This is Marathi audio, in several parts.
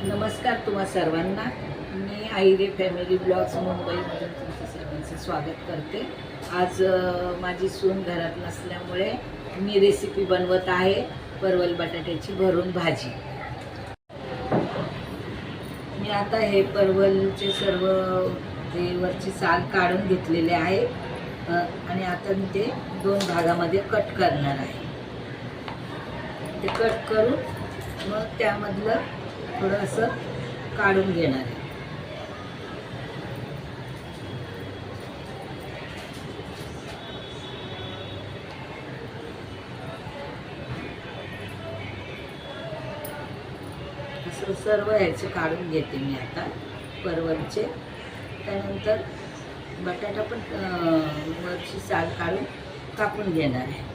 नमस्कार तुम्हा सर्वांना. मी आईरे फॅमिली ब्लॉग्स मुंबईमधून तुमचं सर्वांचं स्वागत करते. आज माझी सून घरात नसल्यामुळे मी रेसिपी बनवत आहे परवल बटाट्याची भरून भाजी. मी आता हे परवलचे सर्व जे वरची साल काढून घेतलेले आहे आणि आता मी ते 2 भागामध्ये कट करणार आहे. ते कट करून मग त्यामधलं थोडं असं काढून घेणार आहे. असं सर्व ह्याचे काढून घेते मी आता परवलचे. त्यानंतर बटाटा पण वरची साल काढून कापून घेणार आहे.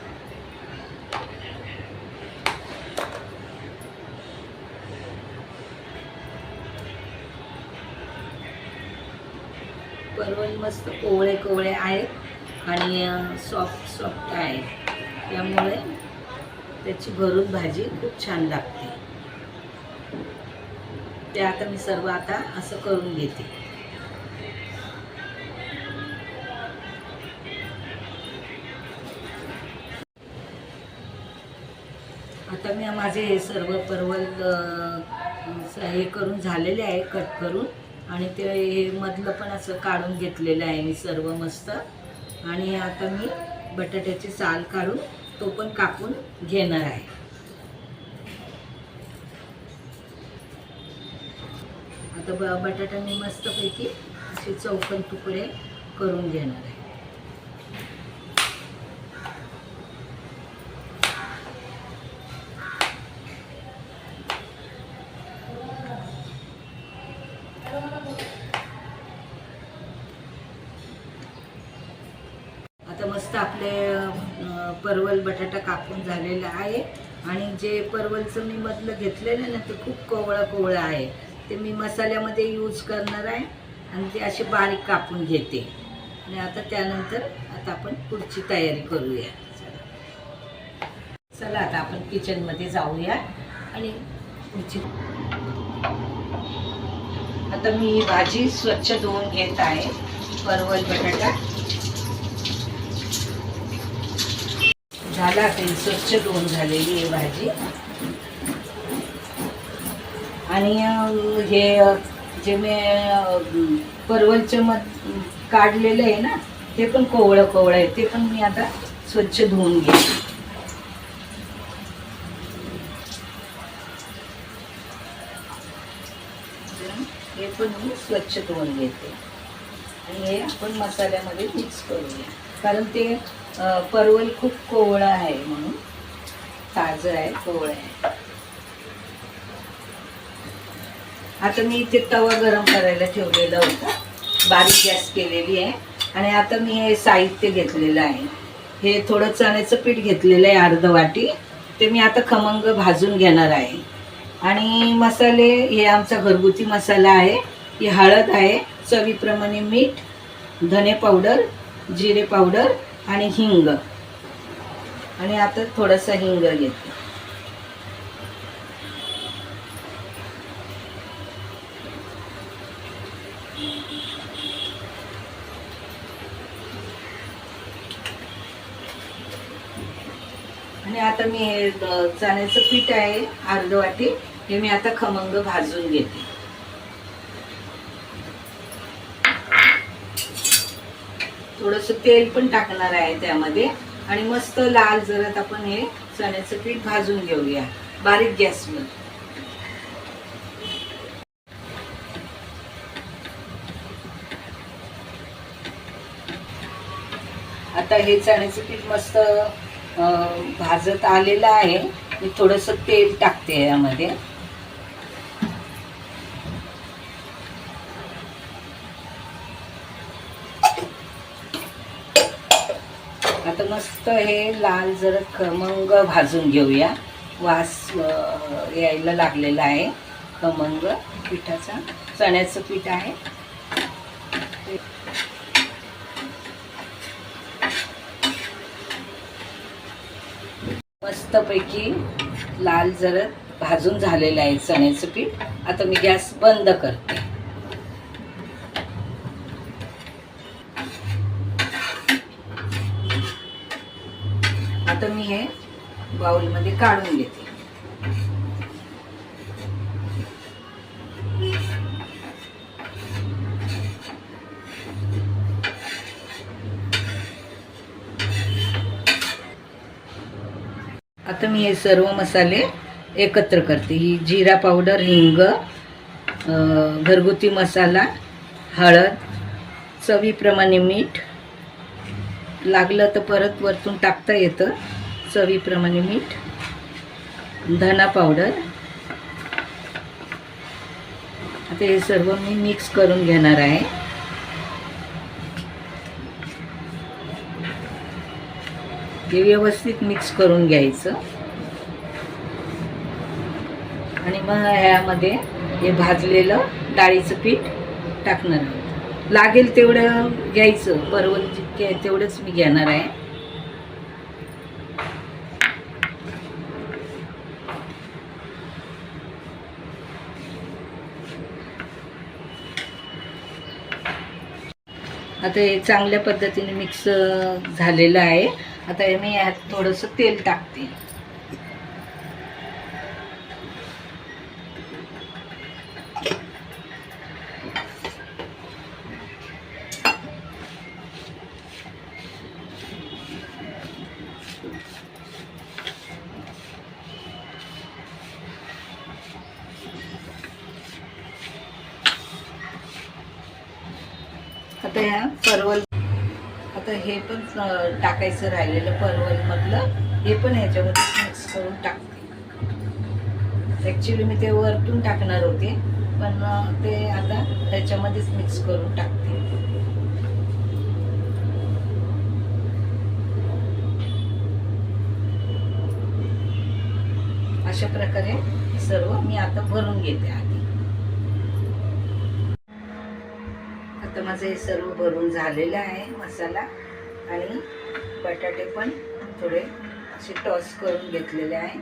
परवल मस्त कोवळे कोवळे आहेत आणि सॉफ्ट आहे, त्यामुळे त्याची भरून भाजी खूप छान लागते. ते आता मी सर्व आता असं करून घेते. आता मी माझे हे सर्व परवल हे करून झालेले आहे, कट करून, आणि ते हे मधलं पण असं काढून घेतलेलं आहे मी सर्व मस्त. आणि आता मी बटाट्याची साल काढून तो पण कापून घेणार आहे. आता बटाटा मी मस्तपैकी असे चौकोन तुकडे करून घेणार आहे. आता मस्त आपले परवल बटाटा कापून झालेला आहे. आणि जे परवलचं मी मधलं घेतलेलं ना ते खूप कोवळं आहे. ते मी मसाल्यामध्ये यूज करणार आहे आणि ते असे बारीक कापून घेते. आणि आता त्यानंतर आता आपण पुढची तयारी करूया. चला आता आपण किचनमध्ये जाऊया आणि पुढची. आता मी ही भाजी स्वच्छ धुवून घेत आहे. परवल बटाटा झाला, ते स्वच्छ धुवून झालेली आहे भाजी. आणि हे जे मी परवलचं काढलेलं आहे ना ते पण कोवळं आहे, ते पण मी आता स्वच्छ धुवून घेते. हे पण मी स्वच्छ धुवून घेते आणि हे आपण मसाल्यामध्ये मिक्स करूया. कारण ते परवल खूप कोवळं आहे म्हणून, ताजं आहे, कोवळं आहे. आता मी इथे तवा गरम करायला ठेवलेला होता, बारीक गॅस केलेली आहे. आणि आता मी हे साहित्य घेतलेलं आहे. हे थोडं चण्याचं पीठ घेतलेलं आहे, अर्ध वाटी. ते मी आता खमंग भाजून घेणार आहे. आणि मसाले हे आमचा घरगुती मसाला आहे. ही हळद आहे, चवीप्रमाणे मीठ, धने पावडर, जिरे पावडर आणि हिंग. आणि आता थोडासा हिंग घेते. आणि आता मी हे चण्याचं पीठ आहे अर्ध वाटी, हे मी आता खमंग भाजून घेते. थोडंसं तेल पण टाकणार आहे त्यामध्ये. आणि मस्त लाल जरत आपण हे चण्याचं पीठ भाजून घेऊया बारीक गॅसवर. आता हे चण्याचं पीठ मस्त भाजत आलेलं आहे. मी थोडंसं तेल टाकते यामध्ये. आता मस्त हे लाल जरा खमंग भाजून घेऊया. वास यायला लागलेला आहे खमंग पिठाचा. चण्याचं पीठ आहे. मस्तपैकी लाल जरद भाजून झालेलं आहे चण्याचं पीठ. आता मी गॅस बंद करते. आता मी हे बाउलमध्ये काढून घेते. आता मी हे सर्व मसाले एकत्र करते. ही जिरा पावडर, हिंग, घरगुती मसाला, हळद, चवीप्रमाणे मीठ, लागलं तर परत वरतून टाकता येतं, चवीप्रमाणे मीठ, धना पावडर. आता हे सर्व मी मिक्स करून घेणार आहे. हे व्यवस्थित मिक्स करून घ्यायचं आणि मग ह्यामध्ये हे भाजलेलं डाळीचं पीठ टाकणार आहे. लागेल तेवढं घ्यायचं, परवल जितके आहे तेवढंच मी घेणार आहे. आता हे चांगल्या पद्धतीने मिक्स झालेलं आहे. आता मी यात थोडंसं तेल टाकते. आता ह्या परवल, आता हे पण टाकायचं राहिलेलं परवलमधलं, हे पण ह्याच्यामध्ये मिक्स करून टाकते. ॲक्च्युली मी ते वरतून टाकणार होते, पण ते आता ह्याच्यामध्येच मिक्स करून टाकते. अशा प्रकारे सर्व मी आता भरून घेते आधी. आता माझं हे सर्व भरून झालेलं आहे मसाला, आणि बटाटे पण थोडे असे टॉस करून घेतलेले आहे.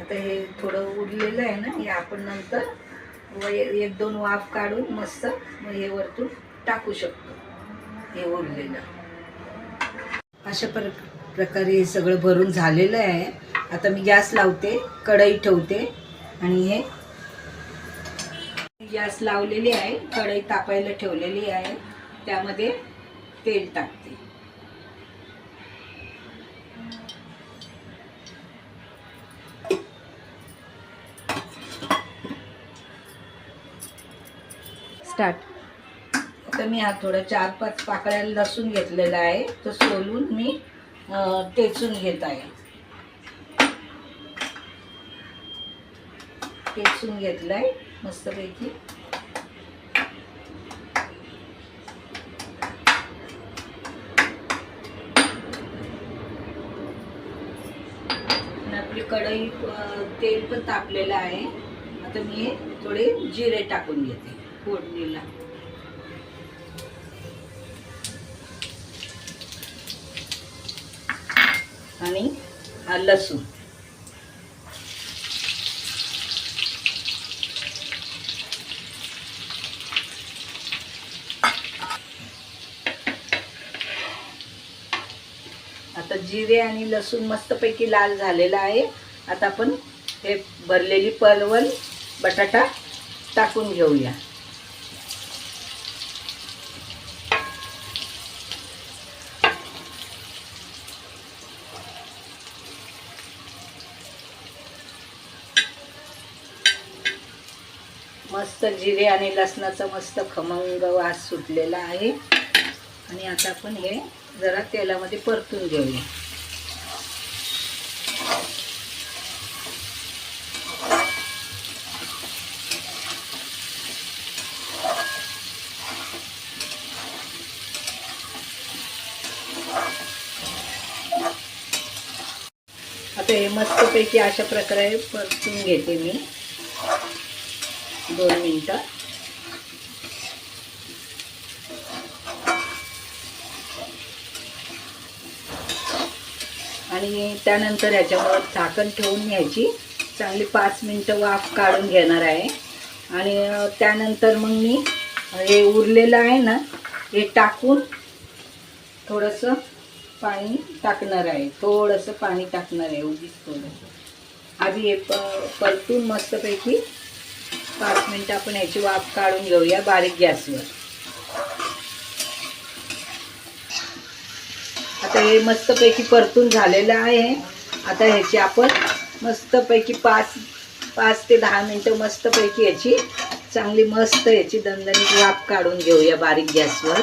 आता हे थोडं उरलेलं आहे ना, हे आपण नंतर एक दोन वाफ काढून मस्त मग हे वरतून टाकू शकतो, हे उरलेलं. अशा प्रकारे हे सगळं भरून झालेलं आहे. आता मी गॅस लावते, कढई ठेवते, आणि हे गॅस लावलेली आहे, कढई तापायला ठेवलेली आहे, त्यामध्ये तेल टाकते. स्टार्ट. आता मी हा थोडा 4-5 पाकळ्या लसूण घेतलेला आहे, तो सोलून मी टेचून घेत आहे. टेचून घेतलाय मस्तपैकी. आपली कढई तेल पण तापलेलं आहे. आता मी थोडे जिरे टाकून घेते फोडणीला. आणि हा लसूण. आता जिरे आणि लसूण मस्तपैकी लाल झालेला आहे. आता आपण हे भरलेली परवल, बटाटा टाकून घेऊया. मस्त जिरे आणि लसणाचा मस्त खमंग वास सुटलेला आहे. आणि आता आपण हे जरा तेलामध्ये परतून घेऊया. आता हे मस्तपैकी अशा प्रकारे परतून घेते मी 2 मिनिटं. आणि त्यानंतर याच्यावर झाकण ठेवून घ्यायची. चांगली 5 मिनटं वाफ काढून घेणार आहे. आणि त्यानंतर मग मी हे उरलेलं आहे ना, हे टाकून थोडंसं पाणी टाकणार आहे. थोडंसं पाणी टाकणार आहे, उगीच थोडंसं. आधी हे परतून मस्तपैकी 5 मिनटं आपण याची वाफ काढून घेऊया बारीक गॅसवर. आता हे मस्तपैकी परतून झालेलं आहे. आता ह्याची आपण मस्तपैकी 5 ते 10 मिनटं मस्तपैकी याची चांगली मस्त याची दणदणीत वाफ काढून घेऊया बारीक गॅसवर.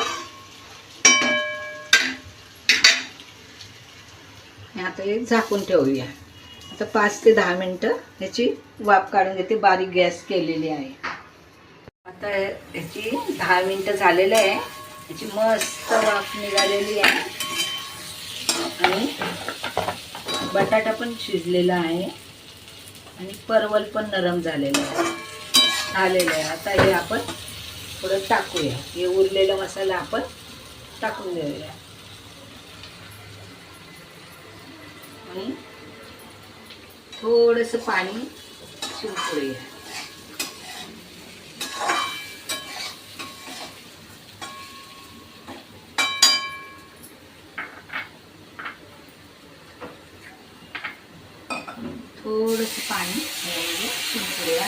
आता हे झाकून ठेवूया. आता 5 ते 10 मिनटं ह्याची वाफ काढून घेते. बारीक गॅस केलेली आहे. आता ह्याची 10 मिनटं झालेलं आहे. ह्याची मस्त वाफ निघालेली आहे आणि बटाटा पण शिजलेला आहे आणि परवल पण नरम झालेलं आहे. आता हे आपण थोडं टाकूया. हे उरलेला मसाला आपण टाकून देऊया आणि थोडंसं पाणी शिंपडूया. थोडंसं पाणी शिंपडूया.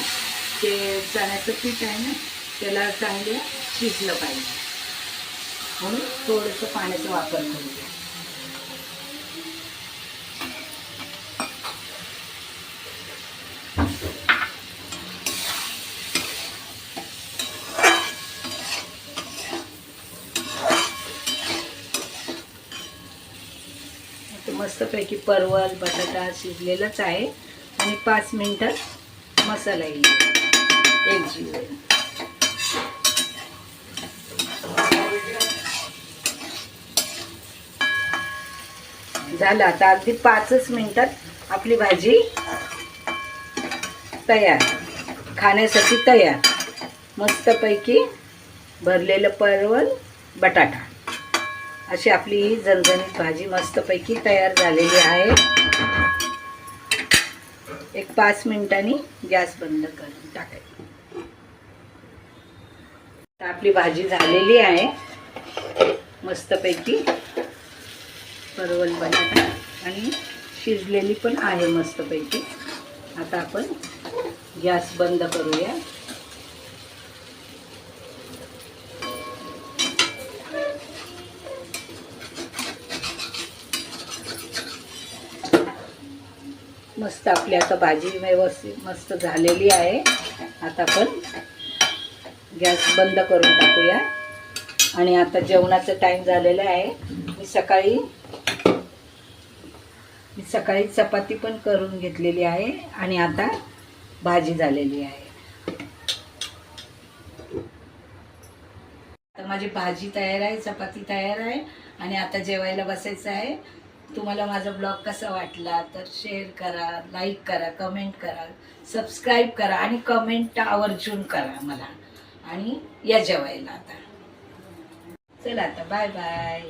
ते चण्याचं पीठ आहे ना, त्याला चांगलं शिजलं पाहिजे म्हणून थोडंसं पाण्याचा वापर करूया. मस्तपैकी परवल बटाटा शिजलेलाच आहे आणि 5 मिनिटात मसाला येईल एकजीव. झालं. आता अगदी 5च मिनिटात आपली भाजी तयार, खाण्यासाठी तयार. मस्तपैकी भरलेलं परवल बटाटा अशी आपली ही झणझणीत भाजी मस्तपैकी तयार झालेली आहे. एक 5 मिनिटांनी गॅस बंद करून टाकायचं. आता आपली भाजी झालेली आहे मस्तपैकी. परवल बटाटा आणि शिजलेली पण आहे मस्तपैकी. आता आपण गॅस बंद करूया. मस्त आपली आता भाजी व्यवस्थित मस्त झालेली आहे. आता आपण गॅस बंद करून टाकूया. आणि आता जेवणाचा टाईम झालेला आहे. मी सकाळी चपाती पण करून घेतलेली आहे आणि आता भाजी झालेली आहे. आता माझी भाजी तयार आहे, चपाती तयार आहे आणि आता जेवायला बसायचं आहे. तुम्हाला माझा ब्लॉग कसा वाटला तर शेअर करा, लाईक करा, कमेंट करा, सबस्क्राईब करा आणि कमेंट आवर्जून करा मला. आणि या जेवायला आता. चला आता बाय बाय.